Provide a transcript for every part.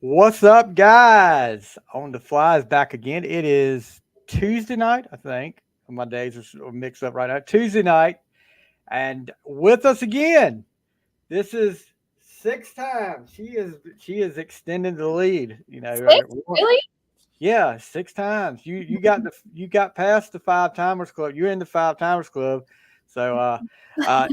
What's up, guys? On the Fly is back again. It is Tuesday night, I think. My days are mixed up right now. Tuesday night, and with us again. This is six times. She is extending the lead. Six? Really? Yeah, six times. You got past the five timers club. You're in the five timers club. So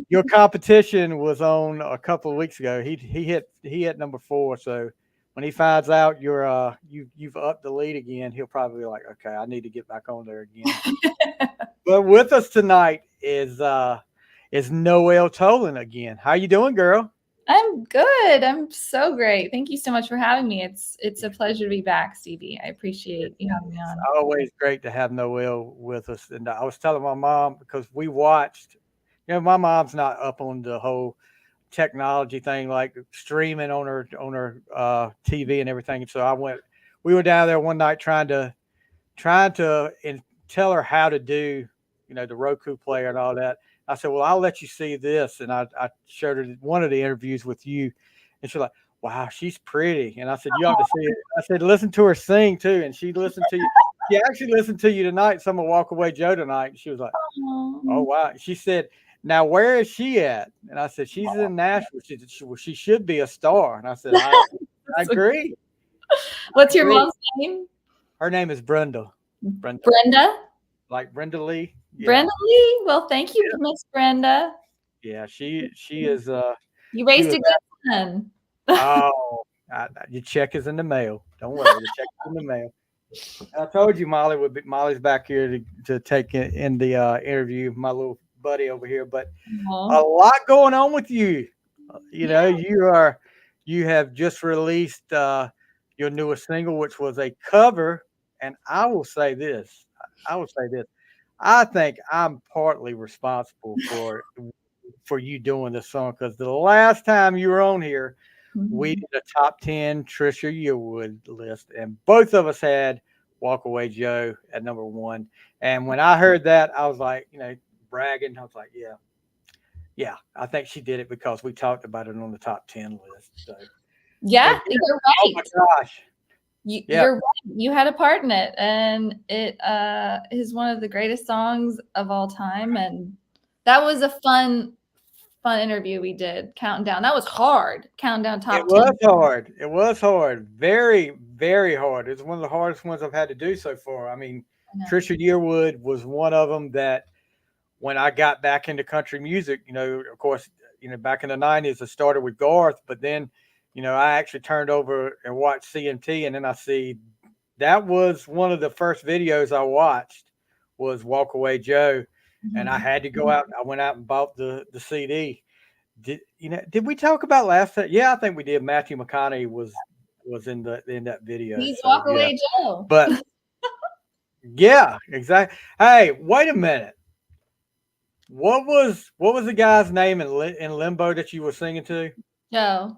your competition was on a couple of weeks ago. He hit number four. So when he finds out you've upped the lead again, he'll probably be like, okay, I need to get back on there again. But with us tonight is Noelle Toland again. How you doing, girl? I'm good. I'm so great. Thank you so much for having me. It's a pleasure to be back, Stevie. I appreciate you having me It's on. always great to have Noelle with us. And I was telling my mom because we watched, my mom's not up on the whole technology thing like streaming on her TV and everything. So we were down there one night trying to tell her how to do, the Roku player and all that. I said, well, I'll let you see this. And I showed her one of the interviews with you. And she's like, wow, she's pretty. And I said, you ought to see it. I said, listen to her sing too. And she listened to you. She actually listened to you tonight, some of Walkaway Joe tonight. And she was like, oh, Aw. wow. She said, now where is she at? And I said, she's in Nashville. Well, she should be a star. And I said, I agree. I What's your agree. mom's name? Her name is Brenda. Brenda, Brenda? like Brenda Lee. Yeah. Brenda Lee? Well, thank you, Miss Brenda. Yeah, she is. You She raised was. a good son. Oh, your check is in the mail. Don't worry, the check is in the mail. I told you Molly's back here to take in the interview. My little buddy over here, but Aw. a lot going on with you. Yeah. You have just released your newest single, which was a cover, and I will say this. I will say this. I think I'm partly responsible for you doing this song because the last time you were on here, we Mhm. did a top 10 Trisha Yearwood list, and both of us had Walkaway Joe at number one. And when I heard that, I was like, bragging. I was like, yeah, yeah, I think she did it because we talked about it on the top 10 list. So Yeah, yeah, you're oh my right. gosh. Yeah, You're right. You had a part in it, and it is one of the greatest songs of all time. And that was a fun interview we did. Counting down. That was hard. Counting down it top was 10. hard. It was hard. Very, very hard. It's one of the hardest ones I've had to do so far. I mean, I know. Trisha Yearwood was one of them that when I got back into country music, of course, back in the 90s, I started with Garth, but then, I actually turned over and watched CMT, and then I see that was one of the first videos I watched was Walkaway Joe, and I Mhm. had to go out. I went out and bought the CD. Did we talk about last time? Yeah, I think we did. Matthew McConaughey was in that video. He's So yeah, Walkaway Joe. but yeah, exactly. Hey, wait a minute. What was the guy's name in Limbo that you were singing to? Joe.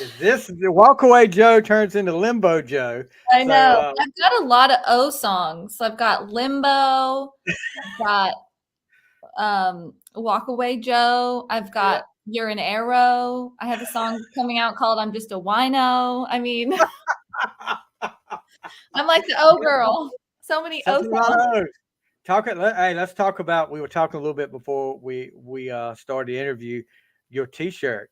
Is this the Walkaway Joe turns into Limbo Joe? I So know. I've got a lot of O songs. So I've got Limbo. I've got Walkaway Joe. I've yeah. got You're an Arrow. I have a song coming out called I'm Just a Wino. I mean, I'm like the O girl. So many O Something about songs. those. Hey, let's talk about. We were talking a little bit before we started the interview. Your T-shirt.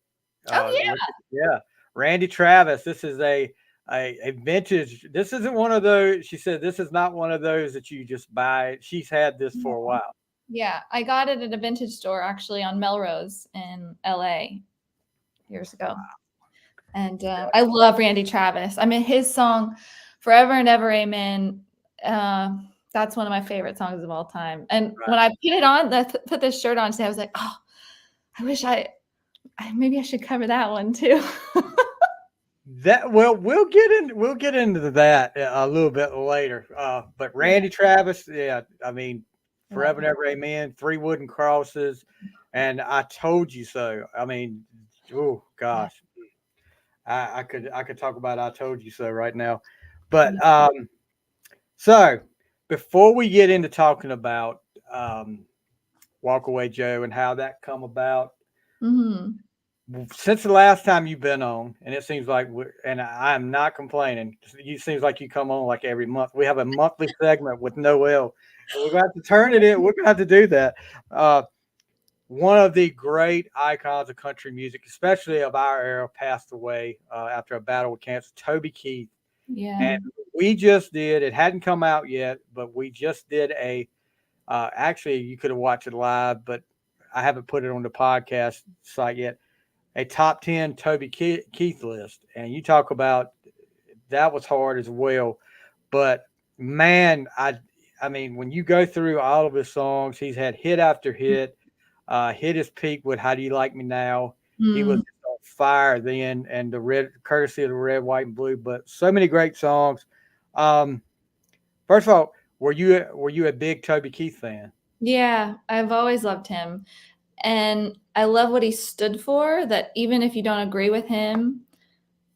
Oh Look, yeah, Randy Travis. This is a vintage. This isn't one of those. She said this is not one of those that you just buy. She's had this yeah. for a while. Yeah, I got it at a vintage store actually on Melrose in LA years ago. And I love Randy Travis. I mean, his song "Forever and Ever, Amen." Uh, that's one of my favorite songs of all time. And when I put it on, put this shirt on today, I was like, oh, I wish maybe I should cover that one too. That well, we'll get into that a little bit later. But Yeah, Randy Travis, yeah, I mean, I love forever and ever, amen. Three wooden crosses, and I told you so. I mean, oh him. gosh, I could talk about I told you so right now, but Yeah. so before we get into talking about um, Walkaway Joe and how that come about, Mhm. since the last time you've been on, and it seems like, and I'm not complaining. It seems like you come on like every month. We have a monthly segment with Noelle. We're going to have to turn it in. We're going to have to do that. One of the great icons of country music, especially of our era, passed away after a battle with cancer. Toby Keith. Yeah. And we just did. It hadn't come out yet, but we just did a. Actually, you could have watched it live, but I haven't put it on the podcast site yet. A top 10 Toby Keith list. And you talk about that was hard as well. But man, I mean, when you go through all of his songs, he's had hit after hit, hit his peak with How Do You Like Me Now? He was on fire then, and courtesy of the red, white, and blue, but so many great songs. First of all, were you a big Toby Keith fan? Yeah, I've always loved him. And I love what he stood for, that even if you don't agree with him,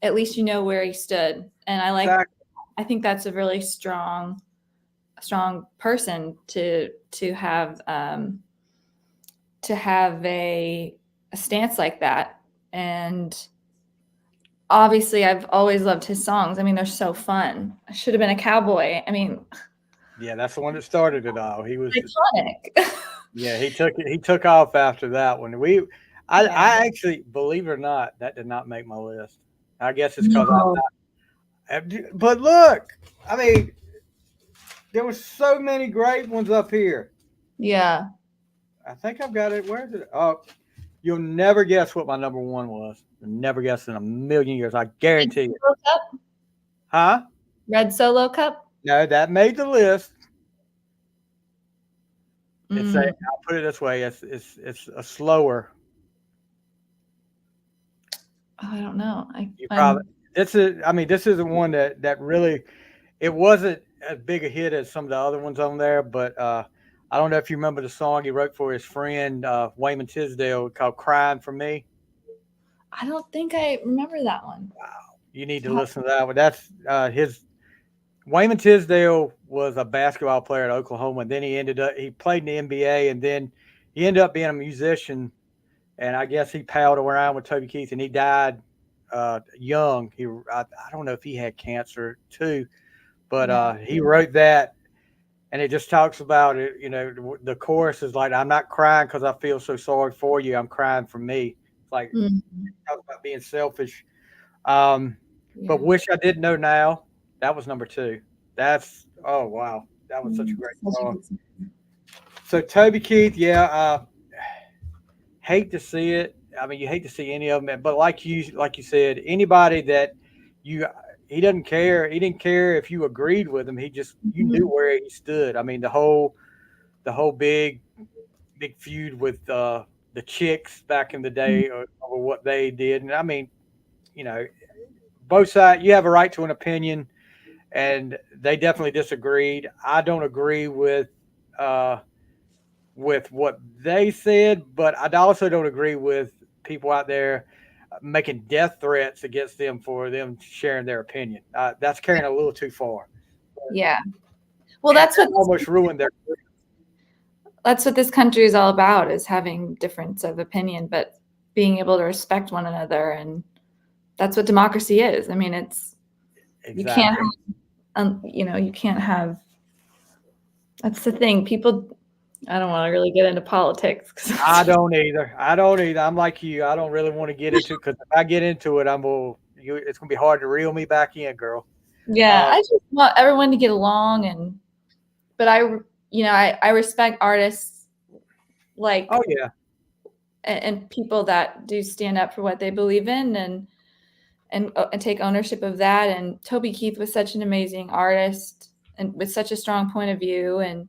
at least you know where he stood. And I think that's a really strong person to have a stance like that. And obviously I've always loved his songs. I mean, they're so fun. I should have been a cowboy. I mean, yeah, that's the one that started it all. He was iconic. Yeah, he took off after that one. I actually, believe it or not, that did not make my list. I guess it's because I'm not. But look, I mean, there were so many great ones up here. Yeah. I think I've got it. Where is it? Oh, you'll never guess what my number one was. You'll never guess in a million years. I guarantee you. Cup? Huh? Red Solo Cup? No, that made the list. I'll put it this way: it's a slower. I don't know. This isn't one that really. It wasn't as big a hit as some of the other ones on there, but I don't know if you remember the song he wrote for his friend Wayman Tisdale called "Crying for Me." I don't think I remember that one. Wow, you need to listen to that one. That's his. Wayman Tisdale was a basketball player at Oklahoma, and then he played in the NBA, and then he ended up being a musician. And I guess he palled around with Toby Keith, and he died young. I don't know if he had cancer too, but he wrote that, and it just talks about it. You know, the chorus is like, "I'm not crying because I feel so sorry for you. I'm crying for me." It's like talk about being selfish. But Wish I Didn't Know Now. That was number 2. Oh wow, that was such a great song. So Toby Keith, hate to see it. I mean, you hate to see any of them, but like you said, anybody that he doesn't care. He didn't care if you agreed with him. You knew where he stood. I mean, the whole big feud with the Chicks back in the day or what they did, and I mean, you know, both sides. You have a right to an opinion. And they definitely disagreed. I don't agree with what they said, but I also don't agree with people out there making death threats against them for them sharing their opinion. That's carrying a little too far. Yeah. Well, that's what almost ruined their. That's what this country is all about: is having difference of opinion, but being able to respect one another, and that's what democracy is. I mean, it's you can't. You can't have. That's the thing. People. I don't want to really get into politics. I don't either. I'm like you. I don't really want to get into it because if I get into it, it's gonna be hard to reel me back in, girl. Yeah, I just want everyone to get along, but I respect artists like. Oh yeah. And people that do stand up for what they believe in and take ownership of that. And Toby Keith was such an amazing artist and with such a strong point of view and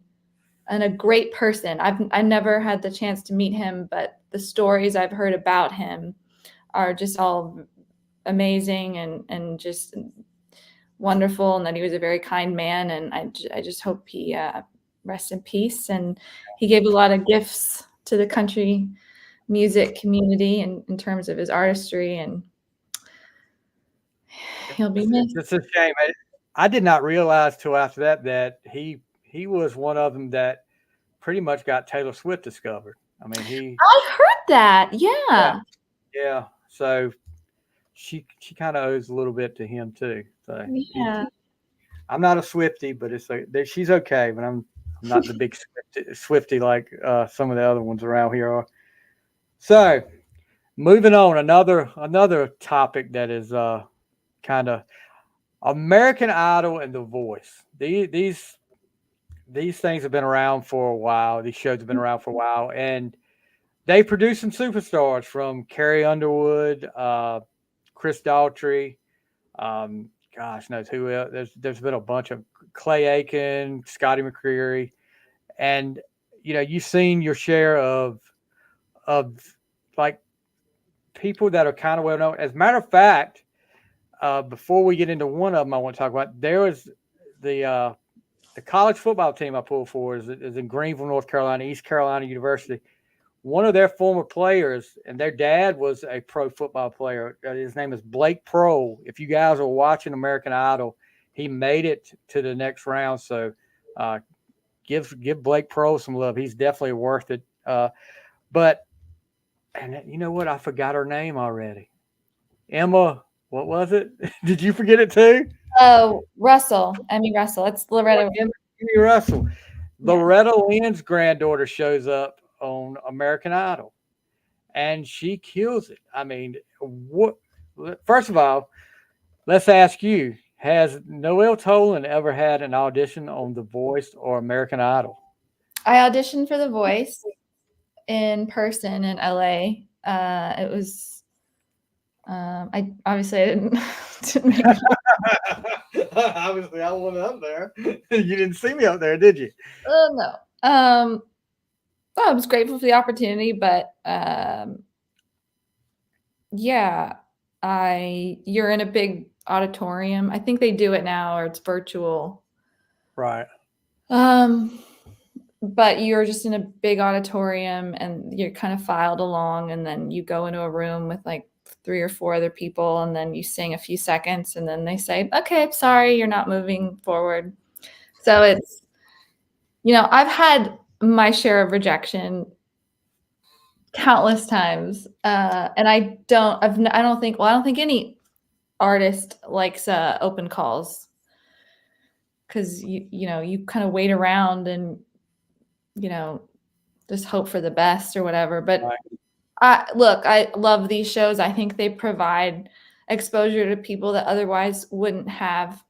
a great person. I never had the chance to meet him, but the stories I've heard about him are just all amazing and just wonderful, and that he was a very kind man. And I just hope he rests in peace. And he gave a lot of gifts to the country music community in terms of his artistry, and he'll be missed. It's a shame. I did not realize till after that he was one of them that pretty much got Taylor Swift discovered. I mean, I heard that. Yeah. Yeah. So she kind of owes a little bit to him too. So Yeah. I'm not a Swifty, but it's like she's okay. But I'm not the big Swifty like some of the other ones around here are. So moving on, another topic that is kind of American Idol and The Voice. These things have been around for a while. These shows have been around for a while, and they produce some superstars from Carrie Underwood, Chris Daughtry. Gosh knows who else. There's been a bunch of Clay Aiken, Scotty McCreery, and you've seen your share of like people that are kind of well known. As a matter of fact, before we get into one of them, I want to talk about there was the uh, the college football team I pulled for is in Greenville, North Carolina, East Carolina University. One of their former players and their dad was a pro football player. His name is Blake Prohl. If you guys are watching American Idol, he made it to the next round. So uh, give Blake Prohl some love. He's definitely worth it. But and you know what? I forgot her name already. Emma. What was it? Did you forget it too? Oh, Russell, Emmy Russell. It's Loretta. Emmy Russell. Yeah. Loretta Lynn's granddaughter shows up on American Idol, and she kills it. I mean, what? First of all, let's ask you: has Noelle Toland ever had an audition on The Voice or American Idol? I auditioned for The Voice in person in LA. It was I obviously I didn't make it. Obviously, I wasn't up there. You didn't see me up there, did you? No. I was grateful for the opportunity, but yeah, I you're in a big auditorium. I think they do it now or it's virtual. Right. Um but you're just in a big auditorium and you're kind of filed along and then you go into a room with like 3 or 4 other people and then you sing a few seconds and then they say, "Okay, sorry, you're not moving forward." So it's I've had my share of rejection countless times, and I don't think any artist likes open calls because you kind of wait around and you know just hope for the best or whatever. But Right. I love these shows. I think they provide exposure to people that otherwise wouldn't have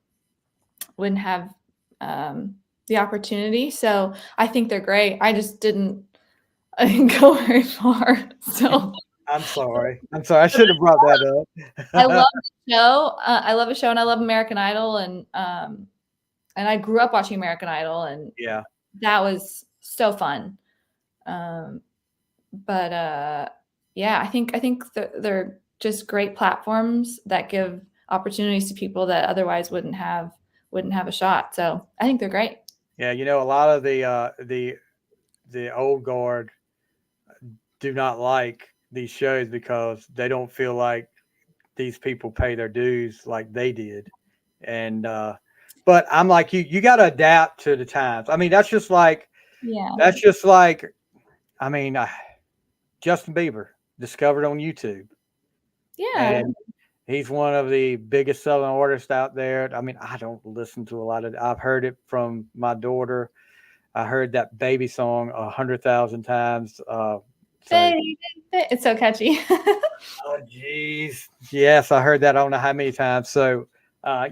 the opportunity. So I think they're great. I didn't go very far. So I'm sorry. I'm sorry. I should have brought that I love up. the show. I love the show, and I love American Idol, and I grew up watching American Idol, and Yeah. that was so fun. Um, but yeah, I think they're just great platforms that give opportunities to people that otherwise wouldn't have a shot. So I think they're great. Yeah. A lot of the old guard do not like these shows because they don't feel like these people pay their dues like they did. And but I'm like you got to adapt to the times. I mean, Yeah, that's just like I mean, Justin Bieber discovered on YouTube, yeah. and he's one of the biggest selling artists out there. I mean, I don't listen to a lot of. I've heard it from my daughter. I heard that baby song 100,000 times. So, Baby, it's so catchy. oh geez, yes, I heard that. I don't know how many times. So,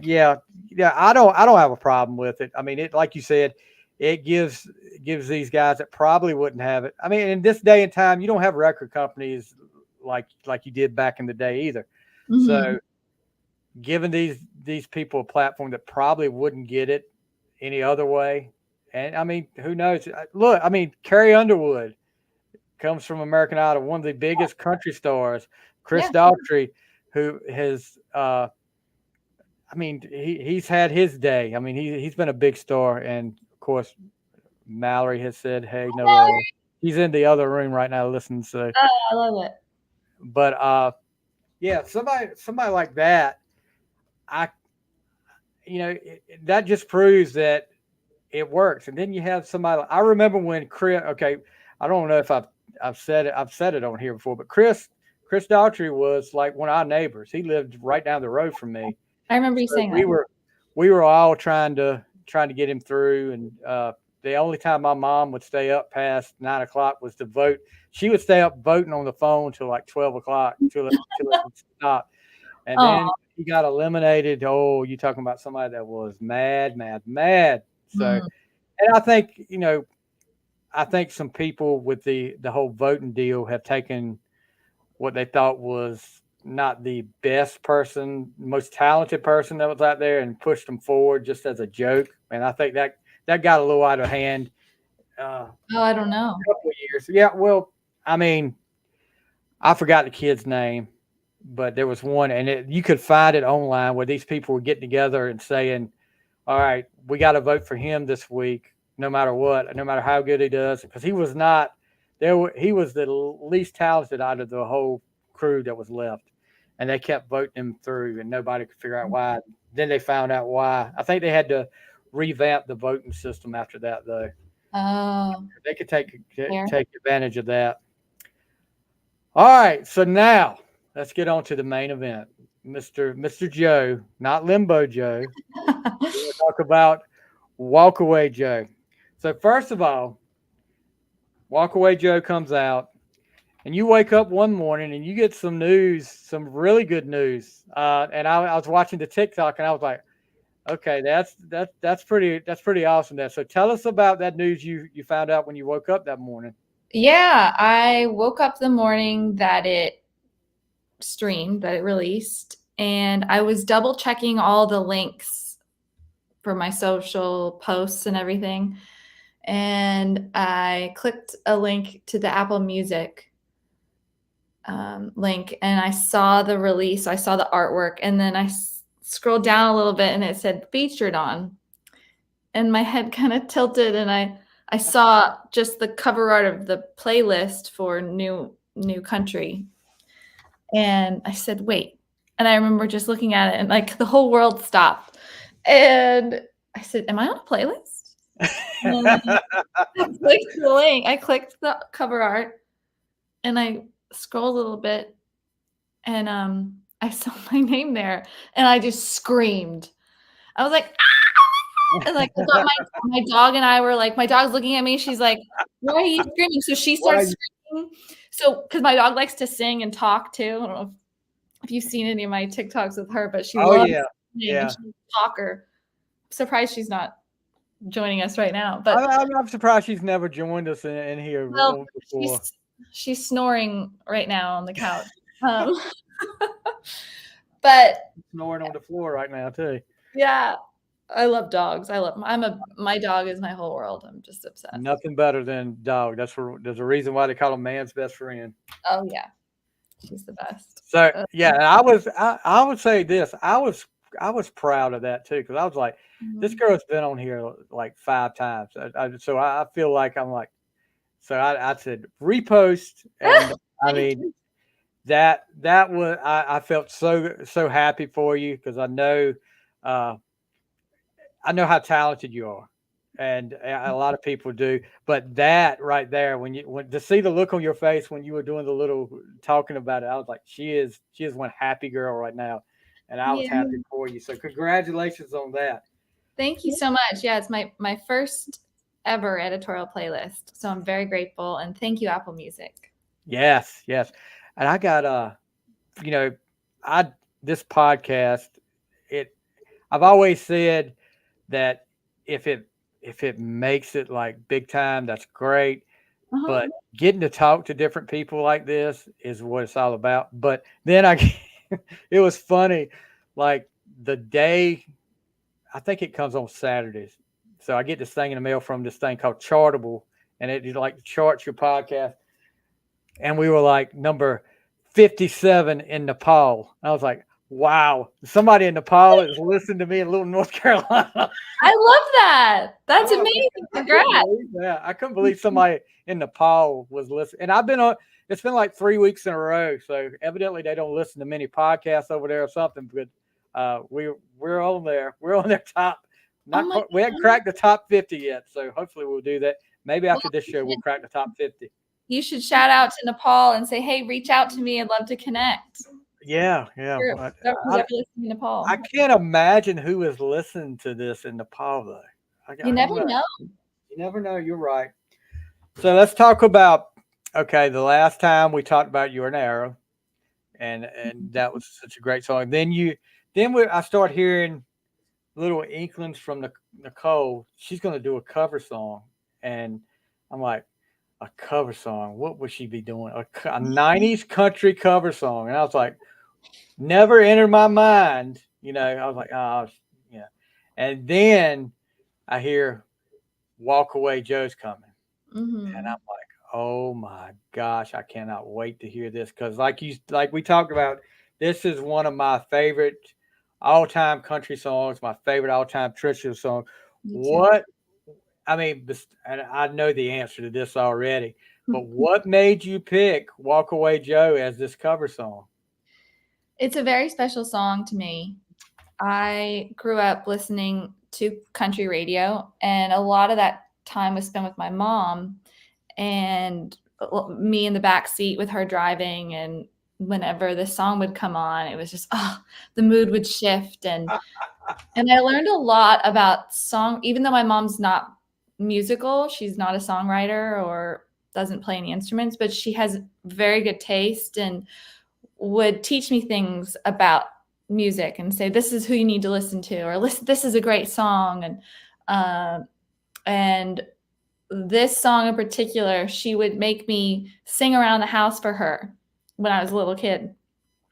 yeah, yeah, I don't have a problem with it. I mean, it like you said, it gives these guys that probably wouldn't have it. I mean, in this day and time, you don't have record companies like you did back in the day either. Mhm. So, giving these people a platform that probably wouldn't get it any other way. And I mean, who knows? Look, I mean, Carrie Underwood comes from American Idol, one of the biggest country stars. Chris Yeah. Daughtry, who has, I mean, he's had his day. I mean, he's been a big star, and of course, Mallory has said, "Hey, Noelle." He's in the other room right now listening. So, Oh, I love it. but yeah, somebody like that, I, that just proves that it works. And then you have somebody. I remember when Chris. Okay, I don't know if I've said it on here before, but Chris Daughtry was like one of our neighbors. He lived right down the road from me. I remember you So saying we that. were all trying to get him through. And the only time my mom would stay up past 9 o'clock was to vote. She would stay up voting on the phone till like 12 o'clock till it would stop. And Oh, then he got eliminated. Oh, you talking about somebody that was mad, mad, mad. So, and I think, I think some people with the whole voting deal have taken what they thought was not the best person, most talented person that was out there, and pushed them forward just as a joke. And I think that got a little out of hand. I don't know. A couple of years. Yeah, well, I mean, I forgot the kid's name, but there was one, and you could find it online where these people were getting together and saying, all right, we got to vote for him this week, no matter what, no matter how good he does, because he was not there. He was the least talented out of the whole crew that was left, and they kept voting him through, and nobody could figure out why. Then they found out why. I think they had to revamp the voting system after that, though. Oh, They could take advantage of that. All right, so now let's get on to the main event, Mr. Joe, not Limbo Joe. We're going to talk about Walkaway Joe. So first of all, Walkaway Joe comes out, and you wake up one morning and you get some news, some really good news. And I was watching the TikTok, and I was like, okay, that's pretty awesome. There. So tell us about that news you found out when you woke up that morning. yeah. I woke up the morning that it streamed, that it released, and I was double checking all the links for my social posts and everything. And I clicked a link to the Apple Music link, and I saw the release. I saw the artwork, and then I scrolled down a little bit, and it said featured on. And my head kind of tilted, and I saw just the cover art of the playlist for New Country. And I said, wait. And I remember just looking at it, and like the whole world stopped. And I said, am I on a playlist? And I clicked the link. I clicked the cover art, and I scrolled a little bit, and I saw my name there, and I just screamed. I was like, ah! And like I thought my dog and I were like, my dog's looking at me. She's like, why are you screaming? So she starts screaming. So because my dog likes to sing and talk too. I don't know if you've seen any of my TikToks with her, but she loves singing. Yeah. And she's a talker. I'm surprised she's not joining us right now, but I'm surprised she's never joined us in here before. She's snoring right now on the couch. But Snoring on the floor right now too. Yeah, I love dogs. My dog is my whole world. I'm just obsessed. Nothing better than dog. There's a reason why they call him man's best friend. Oh yeah, she's the best. So yeah, and I would say this. I was proud of that too, because I was like, this girl's been on here like 5 times. So I feel like I'm like, so I said repost, and I mean that was I felt so happy for you, because I know how talented you are, and a lot of people do. But that right there, when to see the look on your face when you were doing the little talking about it, I was like, she is one happy girl right now, and I was happy for you. So congratulations on that. Thank you so much. Yeah, it's my first ever editorial playlist, so I'm very grateful, and thank you, Apple Music. Yes, and I got this podcast. I've always said that if it makes it like big time, that's great. But getting to talk to different people like this is what it's all about. But then it was funny, like the day, I think it comes on Saturdays. So I get this thing in the mail from this thing called Chartable, and it like charts your podcast. And we were like number 57 in Nepal. I was like, wow, somebody in Nepal is listening to me in Little North Carolina. I love that. That's amazing. Congrats. I couldn't believe somebody in Nepal was listening. And it's been like 3 weeks in a row. So evidently they don't listen to many podcasts over there or something. But we're on there. We're on their top. We haven't cracked the top 50 yet. So hopefully we'll do that. Maybe after this show, we'll crack the top 50. You should shout out to Nepal and say, "Hey, reach out to me. I'd love to connect." Yeah, yeah. Who's ever listening in Nepal? I can't imagine who is listening to this in Nepal though. You I don't never know. know. You never know. You're right. So let's talk about the last time we talked about You Were an Arrow, and that was such a great song. I start hearing little inklings from Nicole. She's going to do a cover song, and I'm like, a cover song. What would she be doing? A 90s country cover song, and I was like, never entered my mind. I was like, oh, yeah. And then I hear Walkaway Joe's coming. And I'm like, oh my gosh, I cannot wait to hear this because, like we talked about, this is one of my favorite all-time country songs. My favorite all-time Trisha song. What? I mean, and I know the answer to this already, but what made you pick "Walkaway Joe" as this cover song? It's a very special song to me. I grew up listening to country radio, and a lot of that time was spent with my mom, and me in the back seat with her driving. And whenever this song would come on, it was just the mood would shift, and I learned a lot about song. Even though my mom's not musical, she's not a songwriter or doesn't play any instruments, but she has very good taste and would teach me things about music and say, this is who you need to listen to, or listen, this is a great song. And this song in particular, she would make me sing around the house for her when I was a little kid.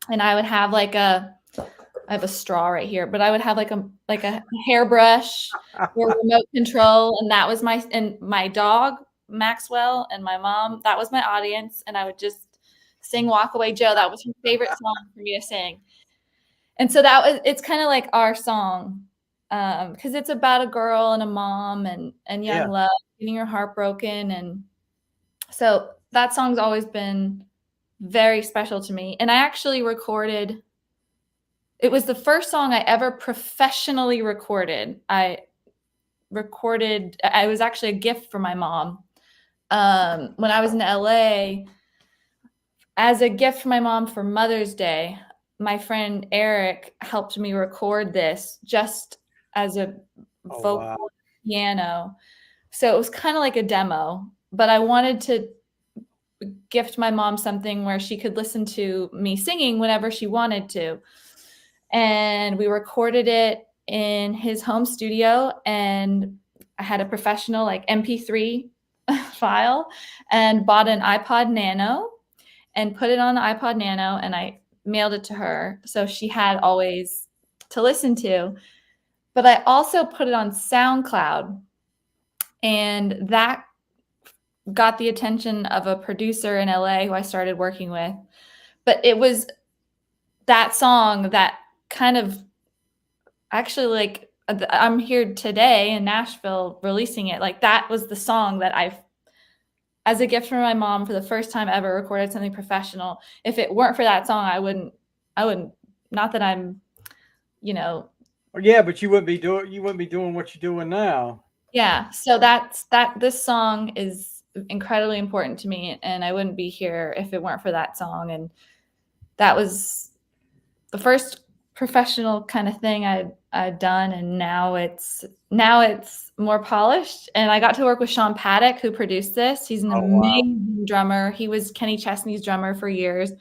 And I would have I have a straw right here, but I would have like a hairbrush or remote control. And that was my dog, Maxwell, and my mom, that was my audience. And I would just sing Walkaway Joe. That was her favorite song for me to sing. And so it's kind of like our song, because it's about a girl and a mom and young love, getting your heart broken. And so that song's always been very special to me. And I actually it was the first song I ever professionally recorded. It was actually a gift for my mom. When I was in LA, as a gift for my mom for Mother's Day, my friend Eric helped me record this just as a vocal piano. So it was kind of like a demo, but I wanted to gift my mom something where she could listen to me singing whenever she wanted to. And we recorded it in his home studio, and I had a professional MP3 file and bought an iPod Nano and put it on the iPod Nano, and I mailed it to her. So she had always to listen to. But I also put it on SoundCloud, and that got the attention of a producer in LA who I started working with. But it was that song that kind of actually, I'm here today in Nashville releasing it. That was the song that as a gift from my mom, for the first time ever, recorded something professional. If it weren't for that song, I wouldn't, not that I'm, Yeah, but you wouldn't be doing what you're doing now. Yeah. So this song is incredibly important to me, and I wouldn't be here if it weren't for that song. And that was the first professional kind of thing I'd done, and now it's more polished. And I got to work with Sean Paddock, who produced this. He's an amazing drummer. He was Kenny Chesney's drummer for years.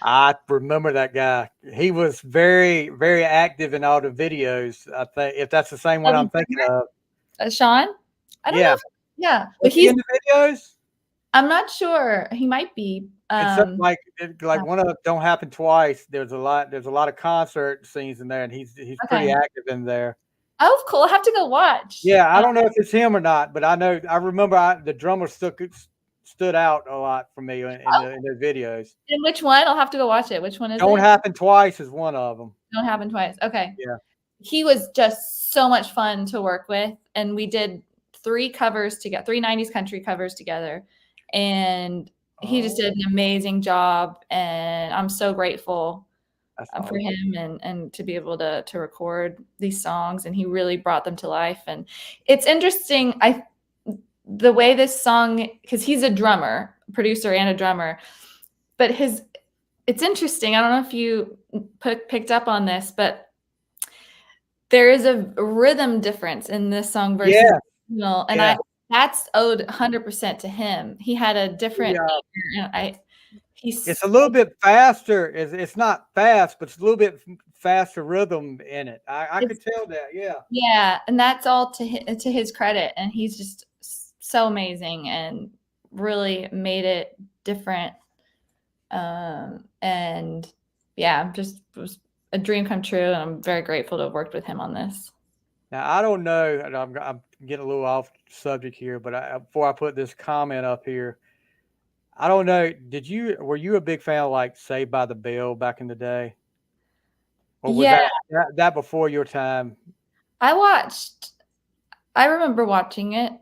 I remember that guy. He was very, very active in all the videos. I think if that's the same one I'm thinking of. Sean? I don't know. Yeah. But he's in the videos? I'm not sure. He might be. Like one of Don't Happen Twice. There's a lot of concert scenes in there, and he's pretty active in there. Oh, cool. I'll have to go watch. Yeah, I don't know if it's him or not, but I remember the drummer stood out a lot for me in their videos. And which one? I'll have to go watch it. Which one is it? Don't Happen Twice is one of them. Don't Happen Twice. Okay. Yeah. He was just so much fun to work with, and we did 3 90s country covers together, and he just did an amazing job, and I'm so grateful for him and to be able to record these songs, and he really brought them to life. And it's interesting. the way this song, because he's a drummer, producer and a drummer, but it's interesting. I don't know if you picked up on this, but there is a rhythm difference in this song versus Yeah, original, and yeah. that's owed 100% to him. He had a different. It's a little bit faster. It's not fast, but it's a little bit faster rhythm in it. I could tell that. Yeah. Yeah, and that's all to his credit, and he's just so amazing and really made it different. And yeah, just it was a dream come true, and I'm very grateful to have worked with him on this. Now I don't know, and I'm getting a little off subject here, but before I put this comment up here, I don't know. Were you a big fan of like Saved by the Bell back in the day, or was Yeah, that before your time? I remember watching it.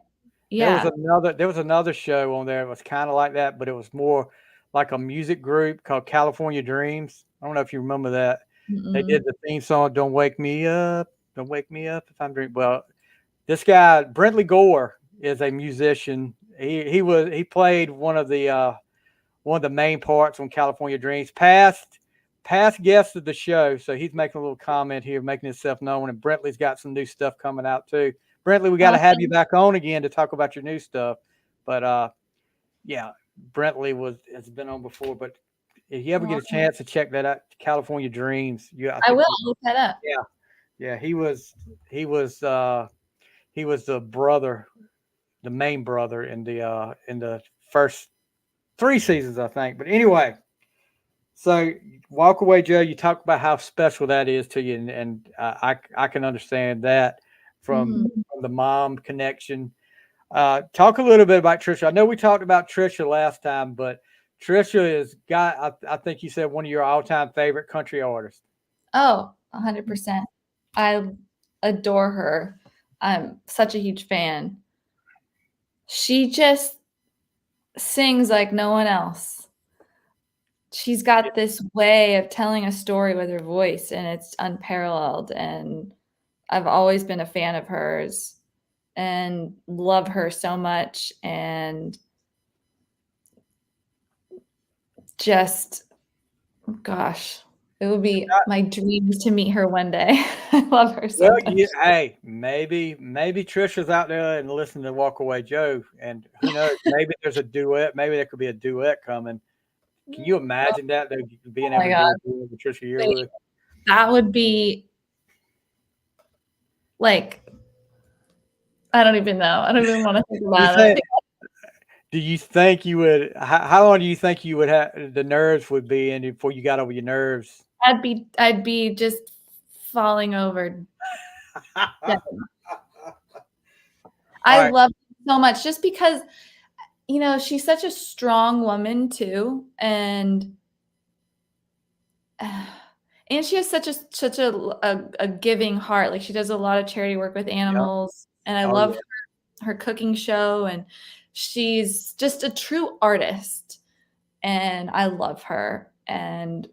Yeah. There was another show on there that was kind of like that, but it was more like a music group called California Dreams. I don't know if you remember that. They did the theme song, Don't Wake Me Up, Don't Wake Me Up if I'm dreaming. Well, this guy, Brentley Gore, is a musician. He played one of the main parts on California Dreams. Past guest of the show, so he's making a little comment here, making himself known. And Brentley's got some new stuff coming out too. Brentley, we got to have you back on again to talk about your new stuff. But yeah, Brentley has been on before. But if you ever get a chance to check that out, California Dreams, I will look that up. Yeah, he was the brother, the main brother in the first 3 seasons, I think. But anyway, so Walkaway Joe, you talk about how special that is to you, and I can understand that from the mom connection. Talk a little bit about Trisha. I know we talked about Trisha last time, but Trisha I think you said one of your all-time favorite country artists. Oh, 100%. I adore her. I'm such a huge fan. She just sings like no one else. She's got this way of telling a story with her voice, and it's unparalleled. And I've always been a fan of hers and love her so much. And just, gosh, it would be my dreams to meet her one day. I love her so much. Hey, maybe Trisha's out there and listening to Walkaway Joe, and who knows? Maybe there's a duet. Maybe there could be a duet coming. Can you imagine that being able to do a duet with Trisha Yearwood? That would be like, I don't even know. I don't even want to think about it. Do you think you would? How long do you think you would have the nerves would be, and before you got over your nerves? I'd be just falling over. I love her so much, just because, you know, she's such a strong woman too, and she has such a giving heart. Like, she does a lot of charity work with animals, and I love her cooking show, and she's just a true artist, and I love her, and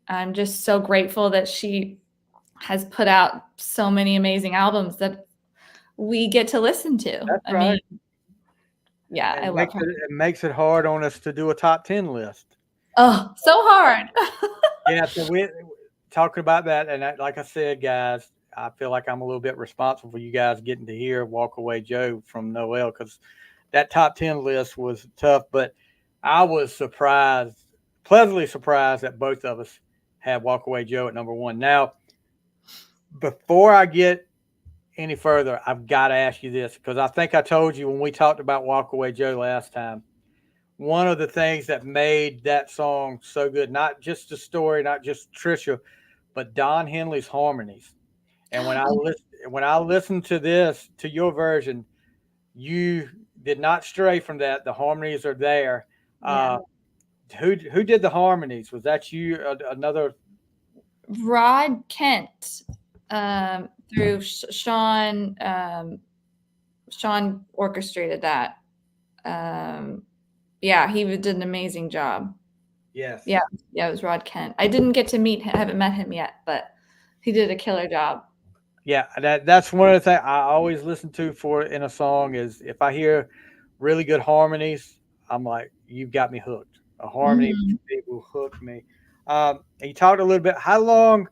I'm just so grateful that she has put out so many amazing albums that we get to listen to. That's right. Yeah, I love her. It makes it hard on us to do a top 10 list. Oh, so hard. Yeah, so we're talking about that, and like I said, guys, I feel like I'm a little bit responsible for you guys getting to hear Walkaway Joe from Noelle, because that top 10 list was tough, but I was pleasantly surprised that both of us had Walkaway Joe at number 1. Now, before I get any further, I've got to ask you this, because I think I told you when we talked about Walkaway Joe last time, one of the things that made that song so good, not just the story, not just Trisha, but Don Henley's harmonies. And when I listened to your version, you did not stray from that. The harmonies are there. Yeah. Who did the harmonies? Was that you? Another? Rod Kent, through Sean. Sean orchestrated that. Yeah, he did an amazing job. Yes. Yeah, it was Rod Kent. I didn't get to meet him. I haven't met him yet, but he did a killer job. Yeah, that's one of the things I always listen to for in a song is if I hear really good harmonies, I'm like, you've got me hooked. A harmony Mhm. will hook me. And you talked a little bit. How long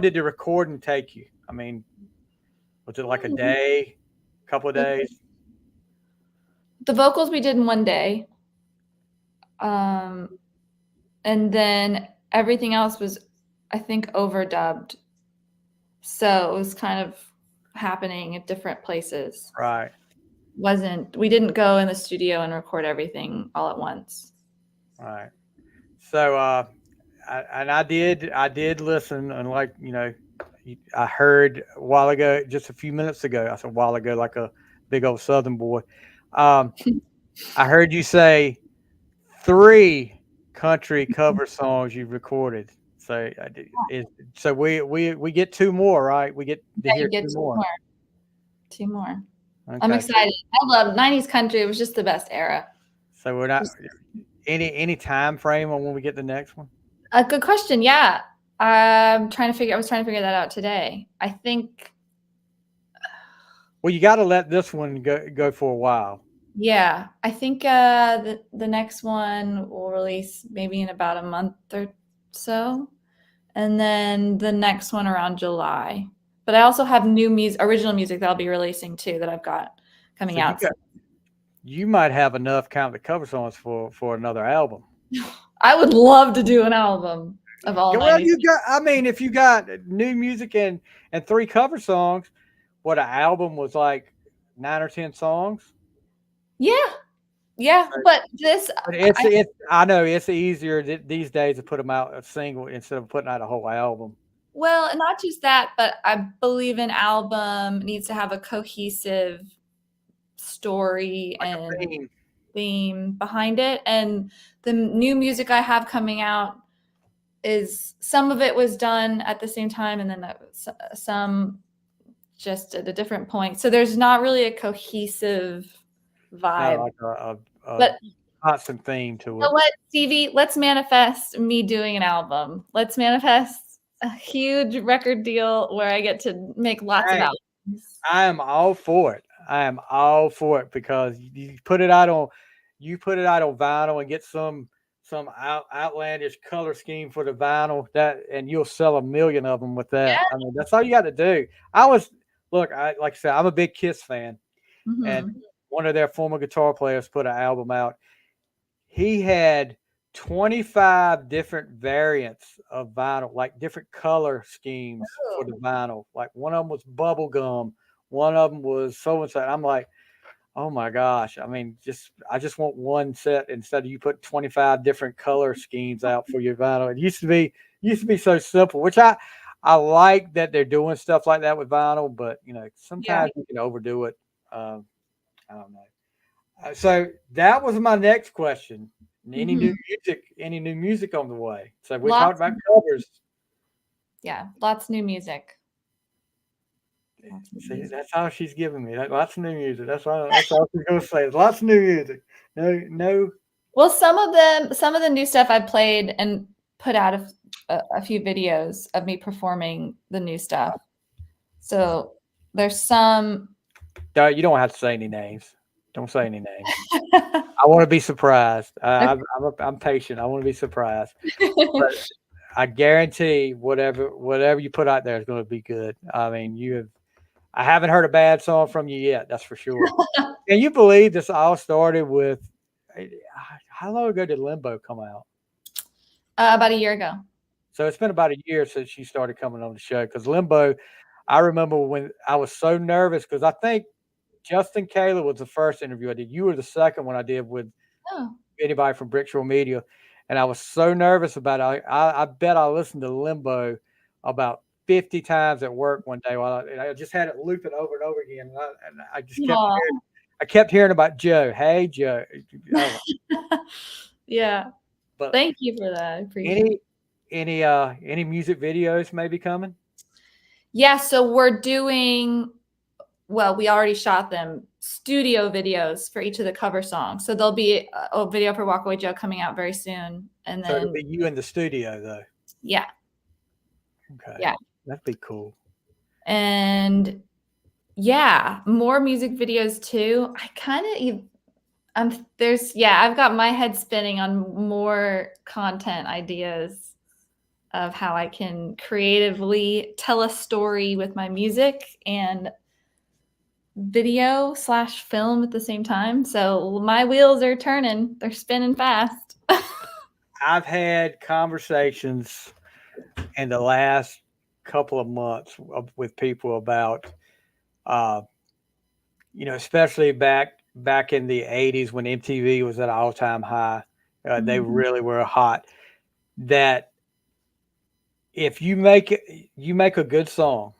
did the recording take you? I mean, was it like a Mm. day, couple of days? The vocals we did in one day. Um, and then everything else was, I think, overdubbed. So it was kind of happening at different places. Right, We didn't go in the studio and record everything all at once. right. So, I did listen, and like I heard a while ago, just a few minutes ago. I said a while ago, like a big old Southern boy. Um, I heard you say three country cover songs you've recorded. So, so we get two more, right? We get to Yeah, hear you get two two more. more. Two more. I'm Okay, excited. I love 90s country. It was just the best era. so we're not any time frame on when we get the next one. A good question. Yeah. I was trying to figure that out today. I think, Well, you got to let this one go for a while. yeah, I think the next one will release maybe in about a month or so. And then the next one around July. But I also have new music, original music that I'll be releasing too that I've got coming So out. you might have enough kind of the cover songs for another album. I would love to do an album of all Yeah, well, 90s. I mean, if you got new music and three cover songs, what an album was like 9 or 10 songs. Yeah. Yeah. But this, But it's I know it's easier these days to put them out a single instead of putting out a whole album. well, not just that, but I believe an album needs to have a cohesive story Like a and theme. theme behind it. And the new music I have coming out is some of it was done at the same time, and then some just at a different point. So there's not really a cohesive It's not vibe. like a But constant theme you to know it. what, Stevie? Let's manifest me doing an album. Let's manifest a huge record deal where I get to make lots of Hey, albums. I am all for it. I am all for it because you put it out on vinyl and get some outlandish color scheme for the vinyl that and you'll sell 1 million of them with that. I mean, that's all you got to do. I was look, I like I said, I'm a big Kiss fan, and Mhm. one of their former guitar players put an album out. He had 25 different variants of vinyl, like different color schemes for the vinyl. Like one of them was bubble gum, one of them was so and so. I'm like, oh my gosh! I mean, I just want one set instead of you put 25 different color schemes out for your vinyl. It used to be so simple, which I like that they're doing stuff like that with vinyl, but Yeah. sometimes you can overdo it. I don't know. So that was my next question. Any new Mhm. music? Any new music on the way? So we talked Lots about covers. Yeah, lots new music. Lots new See, music. that's all she's giving me. Lots of new music. That's all she's gonna say. Lots of new music. No, no. Well, some of the new stuff I played and put out a few videos of me performing the new stuff. So there's some. You don't have to say any names. Don't say any names. I want to be surprised. I'm patient. I want to be surprised. But I guarantee whatever you put out there is going to be good. I mean, I haven't heard a bad song from you yet. That's for sure. Can you believe this all started with eh, how long ago did Limbo come out? About a year ago. So it's been about a year since you started coming on the show because Limbo, I remember when I was so nervous because I think Justin Kayla was the first interview I did. You were the second one I did with Oh, anybody from Brickshore Media. And I was so nervous about it. I bet I listened to Limbo about 50 times at work one day while and I just had it looping over and over again. And I just aw. I kept hearing about Joe. Hey, Joe. Oh, Yeah. but Thank you for that. I appreciate it. any any music videos maybe coming? Yeah, so we're doing, well, we already shot them, studio videos for each of the cover songs. So there'll be a video for Walkaway Joe coming out very soon. And So it'll then, be you in the studio though. yeah, Okay. yeah. That'd be cool. And yeah, more music videos too. I kind of I've got my head spinning on more content ideas of how I can creatively tell a story with my music and video / film at the same time. So my wheels are turning, they're spinning fast. I've had conversations in the last couple of months with people about, uh, especially back in the '80s when MTV was at an all time high. They Mhm. really were hot. That if you make a good song,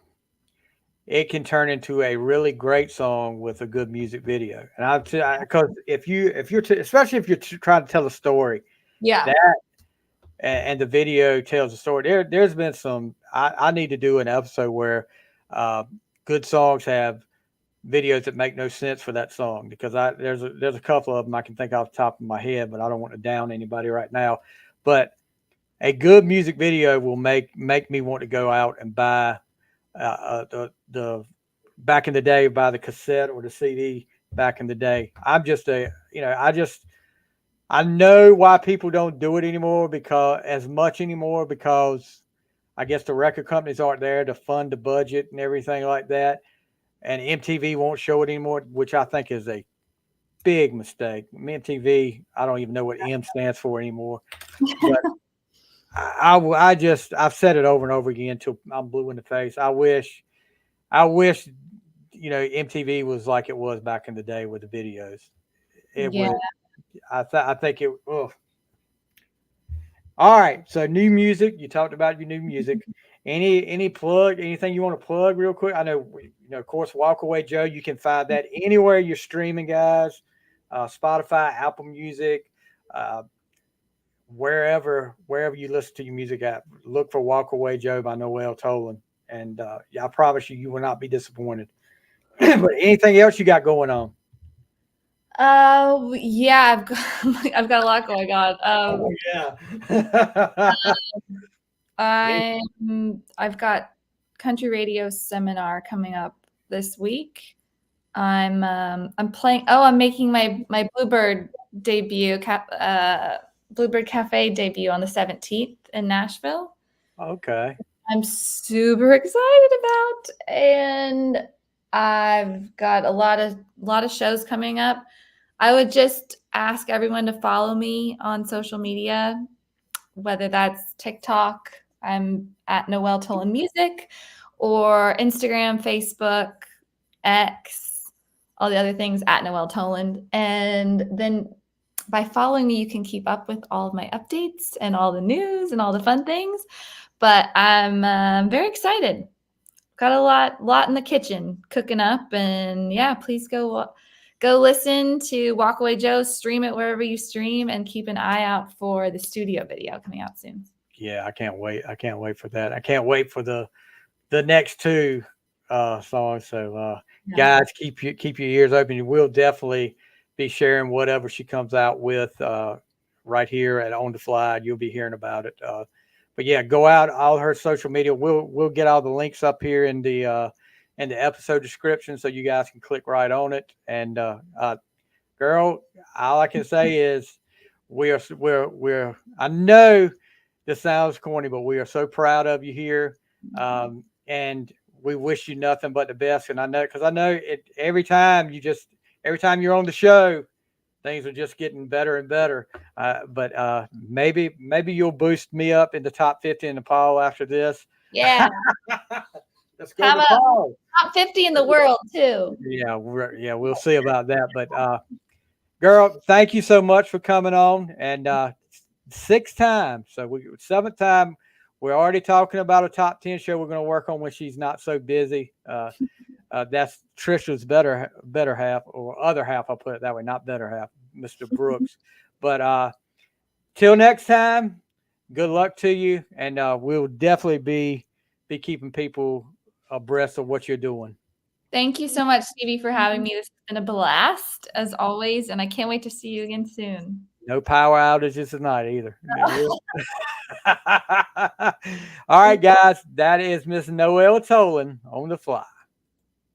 it can turn into a really great song with a good music video. And because especially if you're trying to tell a story, Yeah. that and the video tells a story. There's been some. I need to do an episode where uh, good songs have videos that make no sense for that song, because there's a couple of them I can think off the top of my head, but I don't want to down anybody right now. But a good music video will make me want to go out and buy the back in the day, buy the cassette or the CD back in the day. I know why people don't do it anymore, because I guess the record companies aren't there to fund the budget and everything like that, and MTV won't show it anymore, which I think is a big mistake. MTV, I don't even know what M stands for anymore, but I've said it over and over again until I'm blue in the face. I wish MTV was like it was back in the day with the videos. It Yeah. would. I think it. Oh. All right. So new music. You talked about your new music. Anything you want to plug real quick? I know of course, Walkaway Joe. You can find that anywhere you're streaming, guys. Spotify, Apple Music, uh, wherever you listen to your music at. Look for Walkaway Joe by Noelle Toland, and yeah, I promise you, you will not be disappointed. But anything else you got going on? Yeah, I've got a lot going on. Oh yeah. I've got country radio seminar coming up this week. I'm playing. Oh, I'm making my Bluebird Cafe debut on the 17th in Nashville. Okay. I'm super excited about, and I've got a lot of shows coming up. I would just ask everyone to follow me on social media, whether that's TikTok, I'm at Noelle Toland Music, or Instagram, Facebook, X, all the other things at Noelle Toland. And then by following me, you can keep up with all of my updates and all the news and all the fun things. But I'm very excited. Got a lot in the kitchen cooking up, and yeah, please go listen to Walkaway Joe. Stream it wherever you stream, and keep an eye out for the studio video coming out soon. Yeah, I can't wait. I can't wait for that. I can't wait for the next two songs. So Yeah. guys, keep your ears open. We'll definitely be sharing whatever she comes out with right here at On the Fly. You'll be hearing about it. But yeah, go out all her social media. We'll get all the links up here in the episode description, so you guys can click right on it. And girl, all I can say is we're I know this sounds corny, but we are so proud of you here. And we wish you nothing but the best. And I know it every time you're on the show, things are just getting better and better. But maybe you'll boost me up in the top 50 in Nepal after this. Yeah. Let's go How about Nepal. top 50 in the world too? Yeah, we'll see about that. But girl, thank you so much for coming on. And sixth time, seventh time. We're already talking about a top 10 show we're going to work on when she's not so busy. That's Trisha's better half, or other half. I'll put it that way, not better half, Mr. Brooks. But till next time, good luck to you, and we'll definitely be keeping people abreast of what you're doing. Thank you so much, Stevie, for having me. This has been a blast as always, and I can't wait to see you again soon. No power outages tonight either. All right, guys. That is Miss Noelle Toland on the fly.